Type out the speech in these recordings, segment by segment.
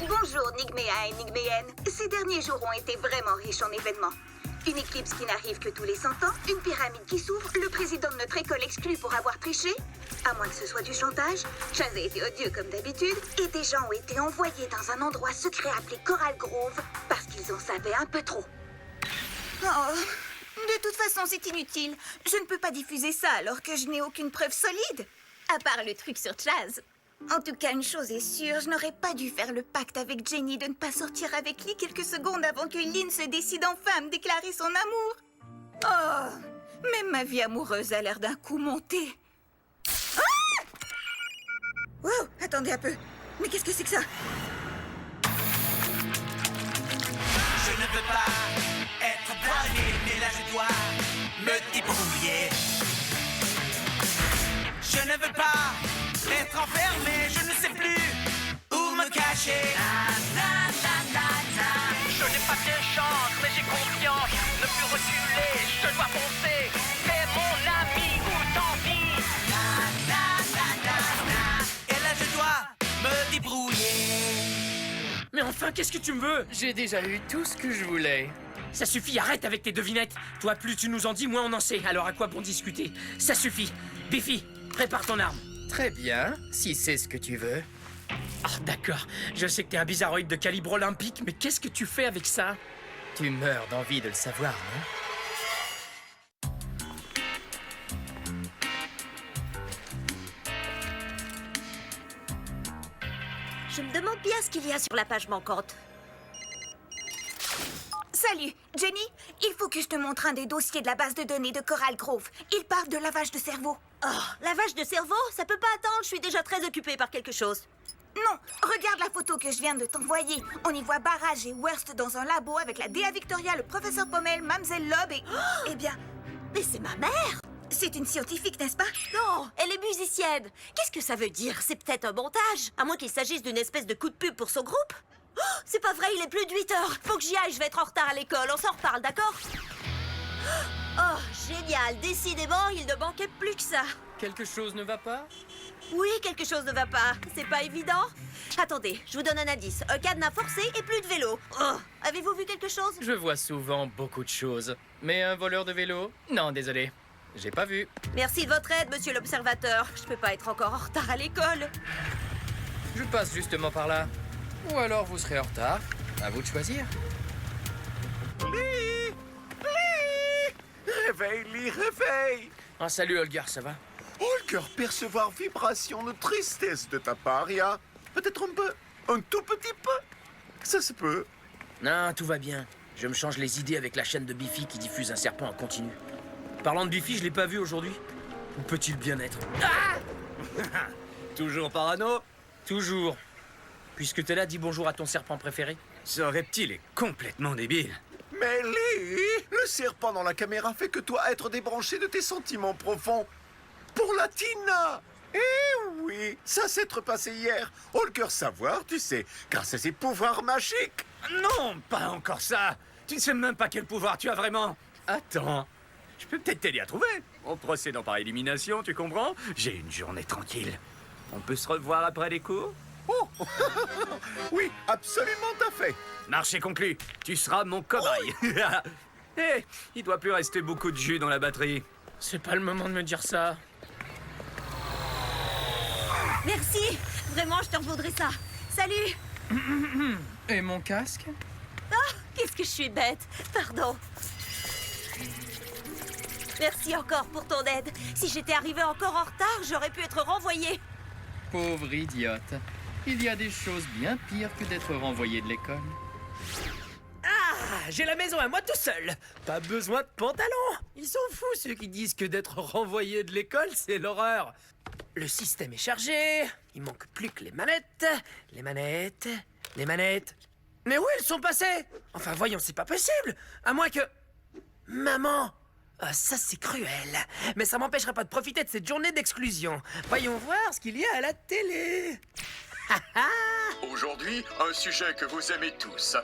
Bonjour, Nigméa et Nigméenne. Ces derniers jours ont été vraiment riches en événements. Une éclipse qui n'arrive que tous les 100 ans, une pyramide qui s'ouvre, le président de notre école exclu pour avoir triché, à moins que ce soit du chantage, Chaz a été odieux comme d'habitude, et des gens ont été envoyés dans un endroit secret appelé Coral Grove parce qu'ils en savaient un peu trop. Oh, de toute façon, c'est inutile. Je ne peux pas diffuser ça alors que je n'ai aucune preuve solide. À part le truc sur Chaz. En tout cas, une chose est sûre, je n'aurais pas dû faire le pacte avec Jenny de ne pas sortir avec Lee quelques secondes avant que Lynn se décide enfin à me déclarer son amour. Oh, même ma vie amoureuse a l'air d'un coup montée. Ah! Wow, attendez un peu. Mais qu'est-ce que c'est que ça? Je ne veux pas être drogué, mais là je dois me débrouiller. Je ne veux pas être enfermé, je ne sais plus où me cacher. Je n'ai pas de chance, mais j'ai confiance. Ne plus reculer, je dois foncer. Fais mon ami ou tant pis. Et là je dois me débrouiller. Mais enfin, qu'est-ce que tu me veux? J'ai déjà eu tout ce que je voulais. Ça suffit, arrête avec tes devinettes. Toi, plus tu nous en dis, moins on en sait. Alors à quoi bon discuter? Ça suffit. Biffy, prépare ton arme. Très bien, si c'est ce que tu veux. Ah, d'accord. Je sais que t'es un bizarroïde de calibre olympique, mais qu'est-ce que tu fais avec ça? Tu meurs d'envie de le savoir, non? Je me demande bien ce qu'il y a sur la page manquante. Salut, Jenny, il faut que je te montre un des dossiers de la base de données de Coral Grove. Il parle de lavage de cerveau. Oh, lavage de cerveau? Ça peut pas attendre, je suis déjà très occupée par quelque chose. Non, regarde la photo que je viens de t'envoyer. On y voit Barrage et Worst dans un labo avec la Déa Victoria, le professeur Pommel, Mamselle Loeb et... Oh, Eh bien, mais c'est ma mère! c'est une scientifique, n'est-ce pas? Non, elle est musicienne. Qu'est-ce que ça veut dire? C'est peut-être un montage. À moins qu'il s'agisse d'une espèce de coup de pub pour son groupe. Oh, c'est pas vrai, il est plus de 8 heures. Faut que j'y aille, je vais être en retard à l'école. On s'en reparle, d'accord? Oh, génial. Décidément, il ne manquait plus que ça. Quelque chose ne va pas? Oui, quelque chose ne va pas. C'est pas évident. Attendez, je vous donne un indice. Un cadenas forcé et plus de vélo. Oh, avez-vous vu quelque chose? Je vois souvent beaucoup de choses. Mais un voleur de vélo? Non, désolé. J'ai pas vu. Merci de votre aide, monsieur l'observateur. Je peux pas être encore en retard à l'école. Je passe justement par là. Ou alors vous serez en retard. À vous de choisir. Lee! Réveille, Lee, réveille! Ah, salut Holger, ça va? Holger, percevoir vibration de tristesse de ta part, il y a peut-être un tout petit peu. Ça se peut. Non, tout va bien. Je me change les idées avec la chaîne de Biffy qui diffuse un serpent en continu. Parlant de Biffy, je l'ai pas vu aujourd'hui. Où peut-il bien être? Toujours parano? Toujours. Puisque t'es là, dis bonjour à ton serpent préféré. Ce reptile est complètement débile. Mais Lee, le serpent dans la caméra fait que toi être débranché de tes sentiments profonds. Pour la Tina! Eh oui, ça s'est repassé hier. Holger savoir, tu sais, grâce à ses pouvoirs magiques. Non, pas encore ça. Tu ne sais même pas quel pouvoir tu as vraiment. Attends, je peux peut-être t'aider à trouver. En procédant par élimination, tu comprends? J'ai une journée tranquille. On peut se revoir après les cours? Oh oui, absolument à fait. Marché conclu. Tu seras mon cobaye. Eh, il doit plus rester beaucoup de jus dans la batterie. C'est pas le moment de me dire ça. Merci. Vraiment, je te revaudrai ça. Salut. Et mon casque? Ah, qu'est-ce que je suis bête. Pardon. Merci encore pour ton aide. Si j'étais arrivée encore en retard, j'aurais pu être renvoyée. Pauvre idiote. Il y a des choses bien pires que d'être renvoyé de l'école. Ah, j'ai la maison à moi tout seul. Pas besoin de pantalon. Ils sont fous ceux qui disent que d'être renvoyé de l'école, c'est l'horreur. Le système est chargé. Il manque plus que les manettes. Les manettes. Les manettes. Mais où elles sont passées? Enfin, voyons, c'est pas possible. À moins que... Maman! Ah, ça, c'est cruel. Mais ça m'empêchera pas de profiter de cette journée d'exclusion. Voyons voir ce qu'il y a à la télé. Aujourd'hui, un sujet que vous aimez tous,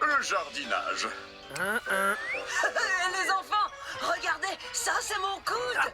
le jardinage. Un. Les enfants, regardez, ça c'est mon coude.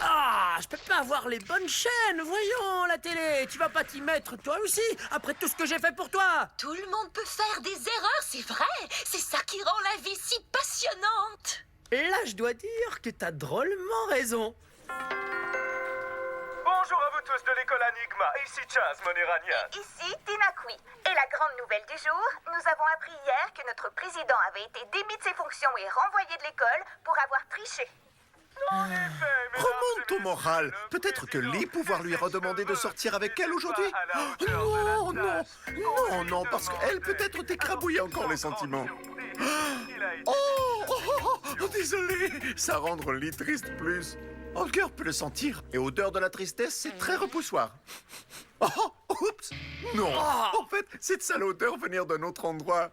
Ah, je peux pas avoir les bonnes chaînes, voyons, la télé. Tu vas pas t'y mettre, toi aussi, après tout ce que j'ai fait pour toi. Tout le monde peut faire des erreurs, c'est vrai. C'est ça qui rend la vie si passionnante. Et là, je dois dire que t'as drôlement raison. Bonjour à vous tous de l'école Enigma, ici Chaz Monérania. Ici, Tina Kui. Et la grande nouvelle du jour, nous avons appris hier que notre président avait été démis de ses fonctions et renvoyé de l'école pour avoir triché. Remonte ton moral. Peut-être que Lee pouvoir lui redemander de sortir avec elle aujourd'hui. Oh, non, parce qu'elle peut-être t'écrabouille encore les sentiments. Désolé, ça rendre Lee triste plus. Holger peut le sentir, et odeur de la tristesse, c'est très repoussoir. Oh, oups. Non, en fait, c'est de sale odeur venir d'un autre endroit.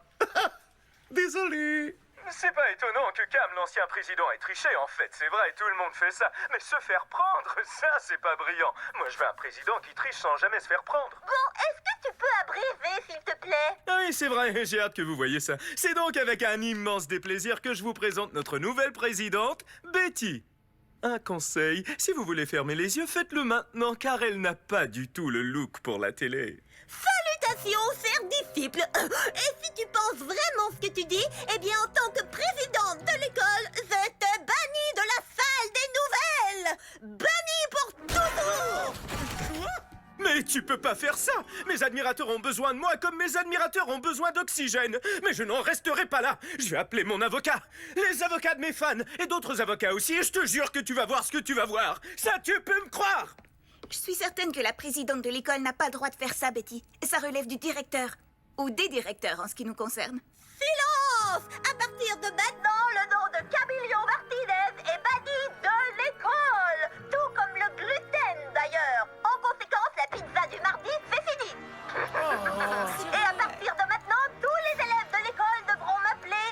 Désolé. C'est pas étonnant que Cam, l'ancien président, ait triché, en fait. C'est vrai, tout le monde fait ça. Mais se faire prendre, ça, c'est pas brillant. Moi, je veux un président qui triche sans jamais se faire prendre. Bon, est-ce que tu peux abréver, s'il te plaît? Ah oui, c'est vrai, j'ai hâte que vous voyez ça. C'est donc avec un immense déplaisir que je vous présente notre nouvelle présidente, Betty. Un conseil, si vous voulez fermer les yeux, faites-le maintenant, car elle n'a pas du tout le look pour la télé. Salutations, chers disciples. Et si tu penses vraiment ce que tu dis, eh bien, en tant que présidente de l'école, je te bannis de la salle des nouvelles. Bannis pour toujours. Mais tu peux pas faire ça! Mes admirateurs ont besoin de moi comme mes admirateurs ont besoin d'oxygène! Mais je n'en resterai pas là! Je vais appeler mon avocat! Les avocats de mes fans! Et d'autres avocats aussi! Et je te jure que tu vas voir ce que tu vas voir! Ça, tu peux me croire! Je suis certaine que la présidente de l'école n'a pas le droit de faire ça, Betty. Ça relève du directeur. Ou des directeurs, en ce qui nous concerne. Silence! À partir de maintenant, le nom de Camilio Martinez est banni de l'école! Tout comme le gluten, d'ailleurs! En conséquence, la pizza du mardi, c'est fini! Et à partir de maintenant, tous les élèves de l'école devront m'appeler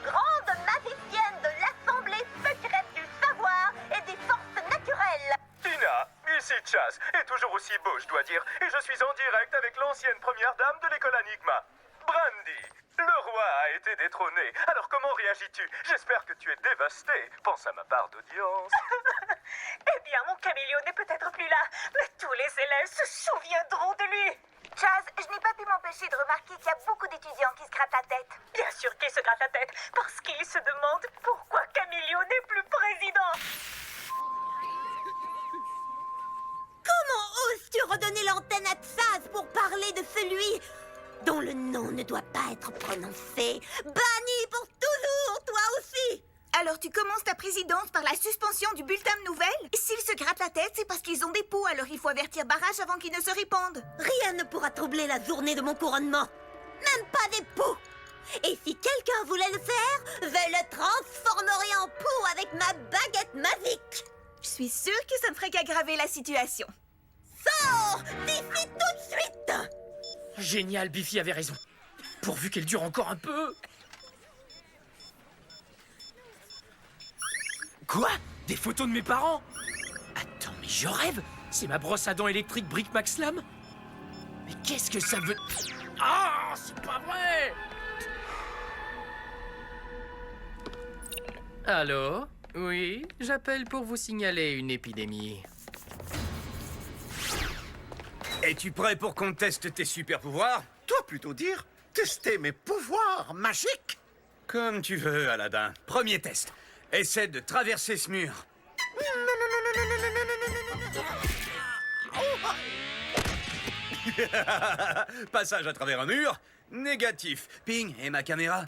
Grande Magicienne de l'Assemblée secrète du savoir et des forces naturelles! Tina, ici Chaz, est toujours aussi beau, je dois dire. Et je suis en direct avec l'ancienne première dame de l'école Enigma, Brandy. Le roi a été détrôné. Alors comment réagis-tu? J'espère que tu es dévasté. Pense à ma part d'audience. Eh bien, mon Camilio n'est peut-être plus là, mais tous les élèves se souviendront de lui. Chaz, je n'ai pas pu m'empêcher de remarquer qu'il y a beaucoup d'étudiants qui se grattent la tête. Bien sûr qu'il se gratte la tête, parce qu'il se demande pourquoi Camilio n'est plus président. Comment oses-tu redonner l'antenne à Chaz pour parler de celui dont le nom ne doit pas être prononcé? Banni pour toujours, toi aussi! Alors tu commences ta présidence par la suspension du bulletin de nouvelles? S'ils se grattent la tête, c'est parce qu'ils ont des poux, alors il faut avertir barrage avant qu'ils ne se répandent. Rien ne pourra troubler la journée de mon couronnement. Même pas des poux. Et si quelqu'un voulait le faire, je le transformerai en poux avec ma baguette magique. Je suis sûre que ça ne ferait qu'aggraver la situation. Sors d'ici tout de suite! Génial, Biffy avait raison. Pourvu qu'elle dure encore un peu. Quoi? Des photos de mes parents? Attends, mais je rêve? C'est ma brosse à dents électrique Brick Max Slam? Mais qu'est-ce que ça veut... Ah, c'est pas vrai! Allô? Oui, j'appelle pour vous signaler une épidémie. Es-tu prêt pour qu'on teste tes super pouvoirs? Toi plutôt dire tester mes pouvoirs magiques. Comme tu veux, Aladdin. Premier test. Essaie de traverser ce mur. Passage à travers un mur. Négatif. Ping, et ma caméra?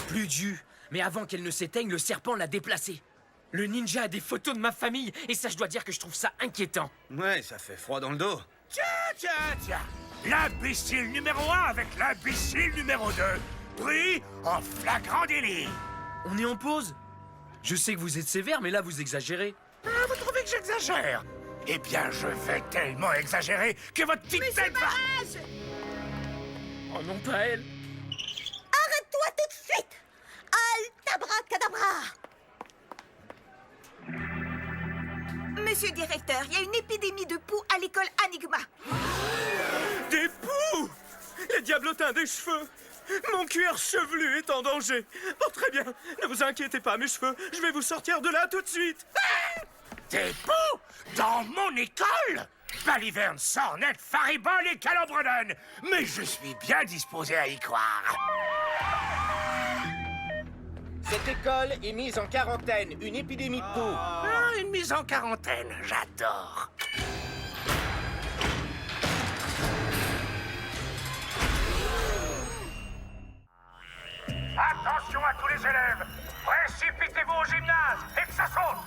Plus de jus. Mais avant qu'elle ne s'éteigne, le serpent l'a déplacée. Le ninja a des photos de ma famille, et ça, je dois dire que je trouve ça inquiétant. Ouais, ça fait froid dans le dos. Tiens. L'imbécile numéro 1 avec l'imbécile numéro 2. Pris en flagrant délit. On est en pause? Je sais que vous êtes sévère, mais là, vous exagérez. Vous trouvez que j'exagère? Eh bien, je vais tellement exagérer que votre petite tête va... Oh non, pas elle. Arrête-toi tout de suite! Altabracadabra! Monsieur le directeur, il y a une épidémie de poux à l'école Enigma. Des poux! Les diablotins des cheveux! Mon cuir chevelu est en danger! Bon, très bien, ne vous inquiétez pas, mes cheveux, je vais vous sortir de là tout de suite! Des poux dans mon école? Baliverne, Sornette, Faribole et Calambredon. Mais je suis bien disposé à y croire. Cette école est mise en quarantaine, une épidémie de poux. Ah, une mise en quarantaine, j'adore. Attention à tous les élèves. Précipitez-vous au gymnase et que ça saute.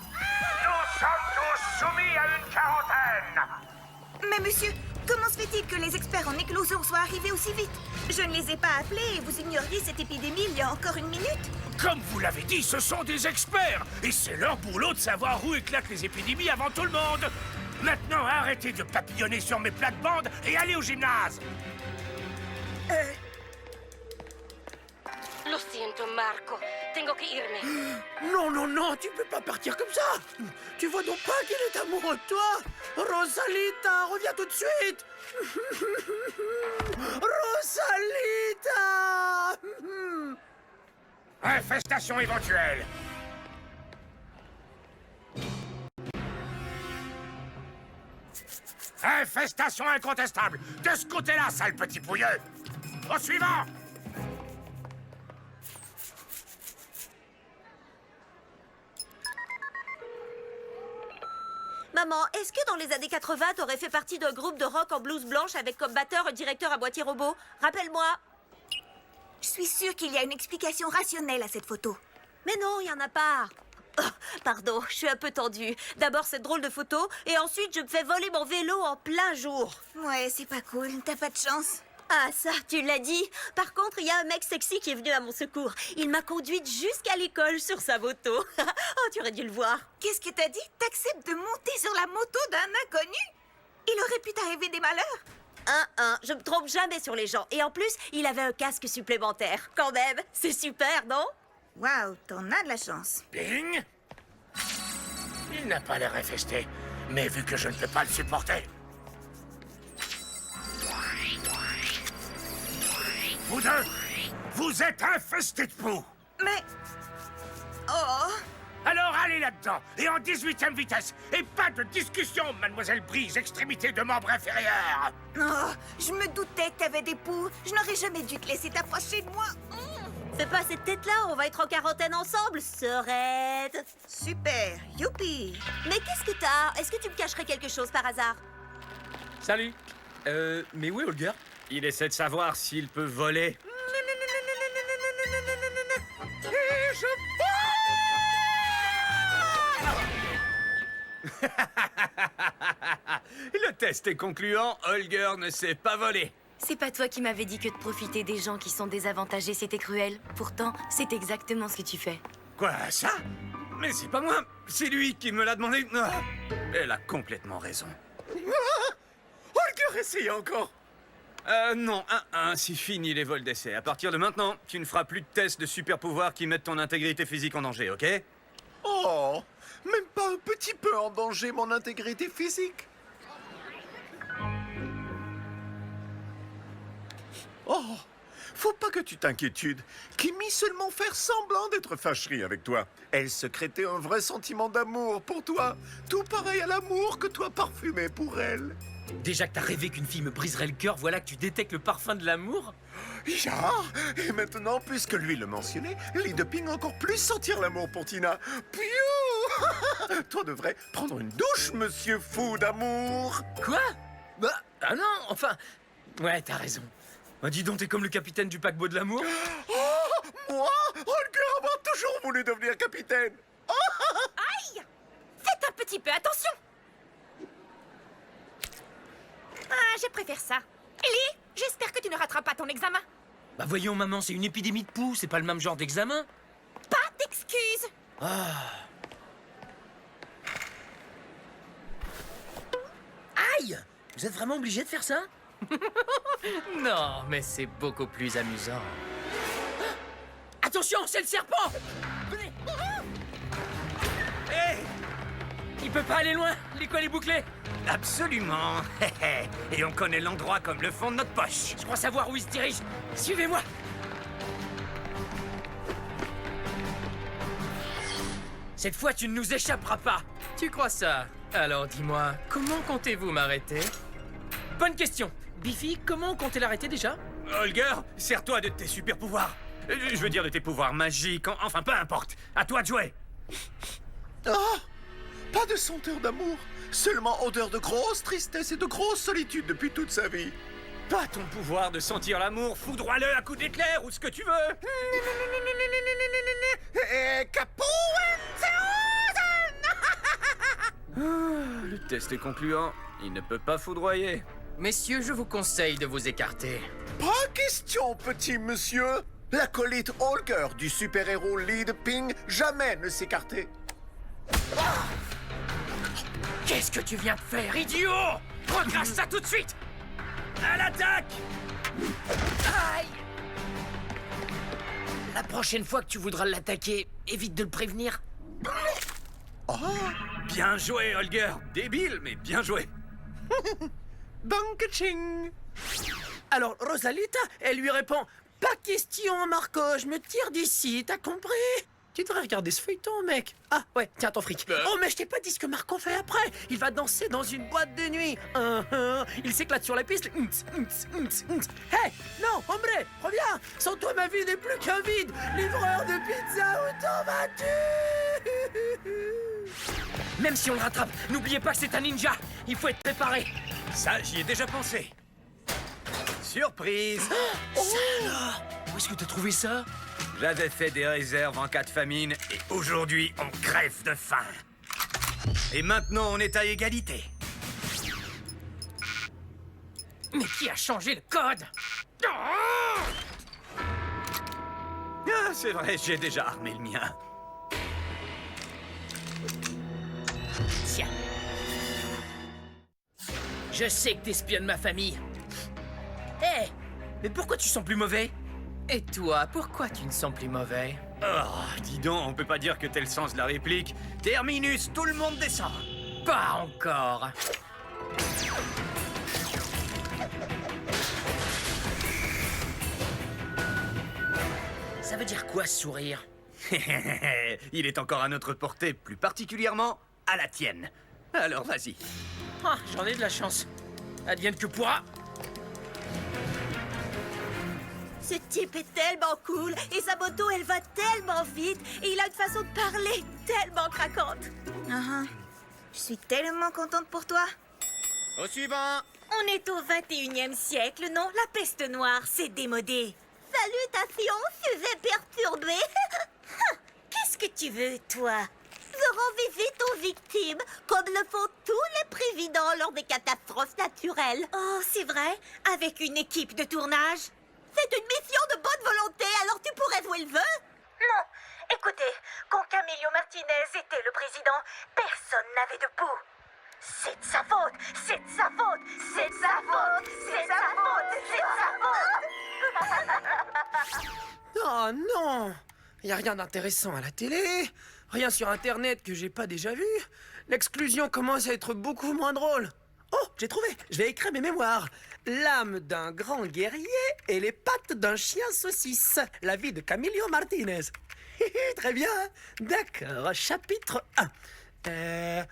Nous sommes tous soumis à une quarantaine. Mais monsieur, comment se fait-il que les experts en éclosion soient arrivés aussi vite? Je ne les ai pas appelés et vous ignoriez cette épidémie il y a encore une minute? Comme vous l'avez dit, ce sont des experts. Et c'est leur boulot de savoir où éclatent les épidémies avant tout le monde. Maintenant, arrêtez de papillonner sur mes plates-bandes et allez au gymnase. Lo siento, Marco. Tengo que irme. Non, non, non, tu peux pas partir comme ça. Tu vois donc pas qu'il est amoureux de toi. Rosalita, reviens tout de suite. Rosalita. Infestation éventuelle. Infestation incontestable. De ce côté-là, sale petit pouilleux. Au suivant. Maman, est-ce que dans les années 80, t'aurais fait partie d'un groupe de rock en blouse blanche avec comme batteur un directeur à moitié robot? Rappelle-moi. Je suis sûre qu'il y a une explication rationnelle à cette photo. Mais non, il y en a pas. Oh, pardon, je suis un peu tendue. D'abord cette drôle de photo, et ensuite je me fais voler mon vélo en plein jour. Ouais, c'est pas cool, t'as pas de chance. Ah ça, tu l'as dit. Par contre, il y a un mec sexy qui est venu à mon secours. Il m'a conduite jusqu'à l'école sur sa moto. Oh, tu aurais dû le voir. Qu'est-ce que t'as dit? T'acceptes de monter sur la moto d'un inconnu? Il aurait pu t'arriver des malheurs. Je me trompe jamais sur les gens. Et en plus, il avait un casque supplémentaire. Quand même, c'est super, non? Waouh, t'en as de la chance. Bing. Il n'a pas l'air infesté, mais vu que je ne peux pas le supporter. Vous deux, vous êtes infestés de poux. Mais... Oh... Alors allez là-dedans, et en 18e vitesse. Et pas de discussion, mademoiselle Brise, extrémité de membre inférieur. Oh, je me doutais que t'avais des poux. Je n'aurais jamais dû te laisser t'approcher de moi. Fais pas cette tête-là, on va être en quarantaine ensemble, sœurette. Super, youpi. Mais qu'est-ce que t'as? Est-ce que tu me cacherais quelque chose par hasard? Salut. Mais où est Holger? Il essaie de savoir s'il peut voler. Et je... Le test est concluant, Holger ne sait pas voler. C'est pas toi qui m'avais dit que de profiter des gens qui sont désavantagés, c'était cruel. Pourtant, c'est exactement ce que tu fais. Quoi, ça? Mais c'est pas moi, c'est lui qui me l'a demandé. Ah, elle a complètement raison. Holger, essaye encore. Non, c'est fini les vols d'essai. À partir de maintenant, tu ne feras plus de tests de super pouvoirs qui mettent ton intégrité physique en danger, ok? Oh, même pas un petit peu en danger, mon intégrité physique. Oh, faut pas que tu t'inquiétudes. Kimi seulement faire semblant d'être fâcherie avec toi. Elle secrétait un vrai sentiment d'amour pour toi. Tout pareil à l'amour que toi parfumais pour elle. Déjà que t'as rêvé qu'une fille me briserait le cœur, voilà que tu détectes le parfum de l'amour? Ya! Et maintenant, puisque lui le mentionnait, Lideping encore plus sentir l'amour pour Tina. Piou! Toi devrais prendre une douche, monsieur fou d'amour. Quoi? Bah, ah non, enfin... Ouais, t'as raison. Bah, dis donc, t'es comme le capitaine du paquebot de l'amour. Oh, moi, Holger a toujours voulu devenir capitaine. Aïe! Faites un petit peu attention! Ah, je préfère ça. Ellie, j'espère que tu ne rateras pas ton examen. Bah voyons, maman, c'est une épidémie de poux, c'est pas le même genre d'examen. Pas d'excuses. Aïe! Vous êtes vraiment obligé de faire ça? Non, mais c'est beaucoup plus amusant. Ah, attention, c'est le serpent! Venez! Hé! Il peut pas aller loin, l'école est bouclée. Absolument. Et on connaît l'endroit comme le fond de notre poche. Je crois savoir où il se dirige. Suivez-moi. Cette fois, tu ne nous échapperas pas. Tu Tu crois ça? Alors dis-moi, comment comptez-vous m'arrêter? Bonne question. Biffy, comment comptez l'arrêter déjà? Holger, sers-toi de tes super pouvoirs. Je veux dire de tes pouvoirs magiques, enfin peu importe. À toi de jouer. Oh, pas de senteur d'amour, seulement odeur de grosse tristesse et de grosse solitude depuis toute sa vie. Pas ton pouvoir de sentir l'amour, foudroie-le à coups d'éclair ou ce que tu veux. Le test est concluant. Il ne peut pas foudroyer. Messieurs, je vous conseille de vous écarter. Pas question, petit monsieur. L'acolyte Holger du super-héros Lead Ping jamais ne s'écartait. Qu'est-ce que tu viens de faire, idiot? Retrace ça tout de suite! À l'attaque! Aïe! La prochaine fois que tu voudras l'attaquer, évite de le prévenir. Oh, bien joué, Holger. Débile, mais bien joué. Bank-ching! Alors, Rosalita, elle lui répond: pas question, Marco, je me tire d'ici, t'as compris? Tu devrais regarder ce feuilleton, mec. Ah, ouais, tiens ton fric. Oh, mais je t'ai pas dit ce que Marco fait après. Il va danser dans une boîte de nuit. Il s'éclate sur la piste. Hey, non, hombre, reviens. Sans toi, ma vie n'est plus qu'un vide. Livreur de pizza, où t'en vas-tu? Même si on le rattrape, n'oubliez pas que c'est un ninja. Il faut être préparé. Ça, j'y ai déjà pensé. Surprise! Alors, où est-ce que t'as trouvé ça? J'avais fait des réserves en cas de famine et aujourd'hui, on crève de faim. Et maintenant, on est à égalité. Mais qui a changé le code? Ah, c'est vrai, j'ai déjà armé le mien. Tiens. Je sais que t'espionnes ma famille. Hé, mais pourquoi tu sens plus mauvais? Et toi, pourquoi tu ne sens plus mauvais? Oh, dis donc, on peut pas dire que t'es le sens de la réplique. Terminus, tout le monde descend. Pas encore. Ça veut dire quoi, sourire? Il est encore à notre portée, plus particulièrement à la tienne. Alors, vas-y. Ah, j'en ai de la chance. Advienne que pourra. Ce type est tellement cool et sa moto, elle va tellement vite et il a une façon de parler tellement craquante. Je suis tellement contente pour toi. Au suivant. On est au 21e siècle, non? La peste noire, c'est démodé. Salutations, sujet perturbé. Qu'est-ce que tu veux, toi? Je rends visite aux victimes, comme le font tous les présidents lors des catastrophes naturelles. Oh, c'est vrai? Avec une équipe de tournage? C'est une mission de bonne volonté, alors tu pourrais jouer le vœu? Non. Écoutez, quand Camillo Martinez était le président, personne n'avait de pouls. C'est de sa faute, c'est de sa faute, c'est de sa faute, c'est de sa faute, c'est de sa faute. Oh non! Y a rien d'intéressant à la télé, rien sur Internet que j'ai pas déjà vu. L'exclusion commence à être beaucoup moins drôle. Oh, j'ai trouvé! Je vais écrire mes mémoires. L'âme d'un grand guerrier et les pattes d'un chien saucisse. La vie de Camillo Martinez. Très bien. D'accord, chapitre 1.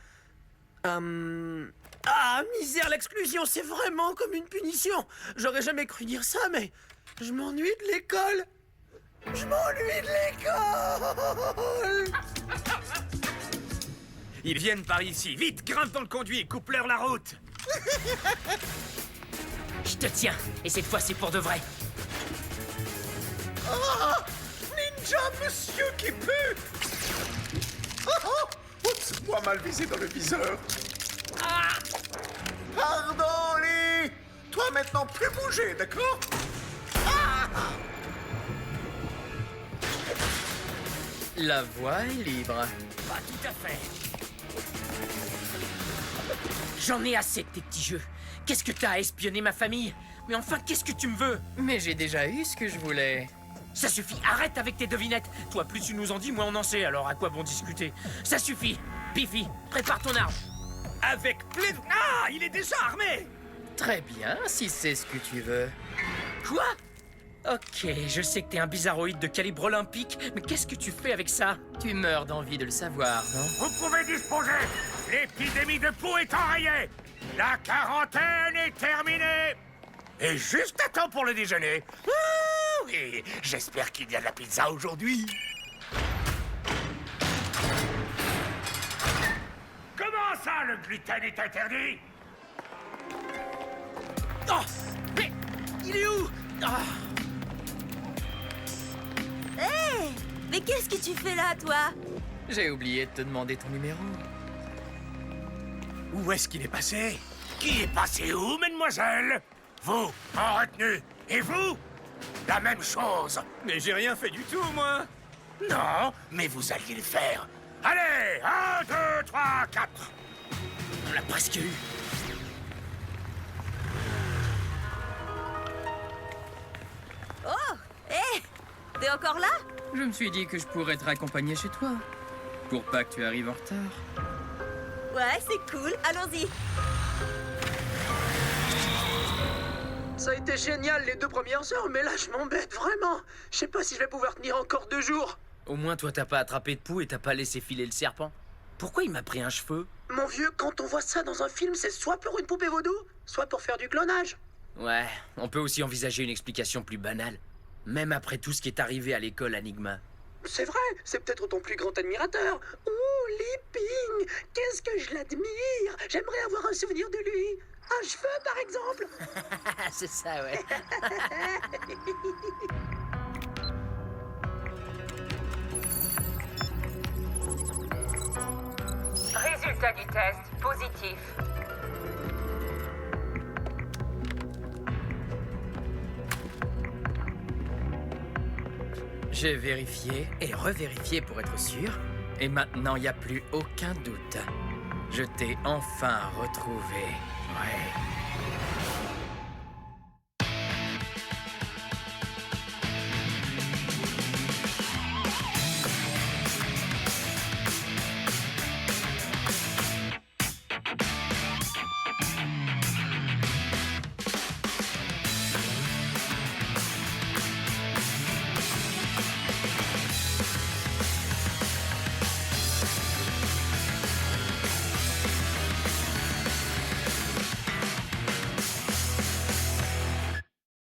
Ah, misère, l'exclusion, c'est vraiment comme une punition. J'aurais jamais cru dire ça, mais je m'ennuie de l'école. Je m'ennuie de l'école. Ils viennent par ici. Vite, grimpe dans le conduit et coupe-leur la route. Je te tiens, et cette fois c'est pour de vrai. Oh, ninja, monsieur qui pue. Oups, moi mal visé dans le viseur. Pardon, Lee. Toi maintenant plus bouger, d'accord? La voie est libre. Pas tout à fait. J'en ai assez de tes petits jeux. Qu'est-ce que t'as à espionner ma famille? Mais enfin, qu'est-ce que tu me veux? Mais j'ai déjà eu ce que je voulais. Ça suffit, arrête avec tes devinettes. Toi, plus tu nous en dis, moins on en sait, alors à quoi bon discuter? Ça suffit. Biffy, prépare ton arme. Avec plaisir. Ah, il est déjà armé. Très bien, si c'est ce que tu veux. Quoi? Ok, je sais que t'es un bizarroïde de calibre olympique, mais qu'est-ce que tu fais avec ça? Tu meurs d'envie de le savoir, non? Vous pouvez disposer. L'épidémie de poux est enrayée. La quarantaine est terminée. Et juste à temps pour le déjeuner. Ouh, oui, j'espère qu'il y a de la pizza aujourd'hui. Comment ça, le gluten est interdit? Oh! Il est où? Hé! Mais qu'est-ce que tu fais là, toi? J'ai oublié de te demander ton numéro. Où est-ce qu'il est passé? Qui est passé où, mademoiselle? Vous, en retenue. Et vous? La même chose. Mais j'ai rien fait du tout, moi. Non, mais vous alliez le faire. Allez, 1, 2, 3, 4. On l'a presque eu. Oh! Hé! T'es encore là? Je me suis dit que je pourrais te raccompagner chez toi. Pour pas que tu arrives en retard. Ouais, c'est cool. Allons-y. Ça a été génial les 2 premières heures, mais là je m'embête vraiment. Je sais pas si je vais pouvoir tenir encore 2 jours. Au moins toi t'as pas attrapé de poux et t'as pas laissé filer le serpent. Pourquoi il m'a pris un cheveu? Mon vieux, quand on voit ça dans un film, c'est soit pour une poupée vaudou, soit pour faire du clonage. Ouais, on peut aussi envisager une explication plus banale. Même après tout ce qui est arrivé à l'école Enigma. C'est vrai, c'est peut-être ton plus grand admirateur. Ouh, Liping, qu'est-ce que je l'admire. J'aimerais avoir un souvenir de lui. Un cheveu, par exemple. C'est ça, ouais. Résultat du test, positif. J'ai vérifié et revérifié pour être sûr. Et maintenant, il n'y a plus aucun doute. Je t'ai enfin retrouvé. Ouais.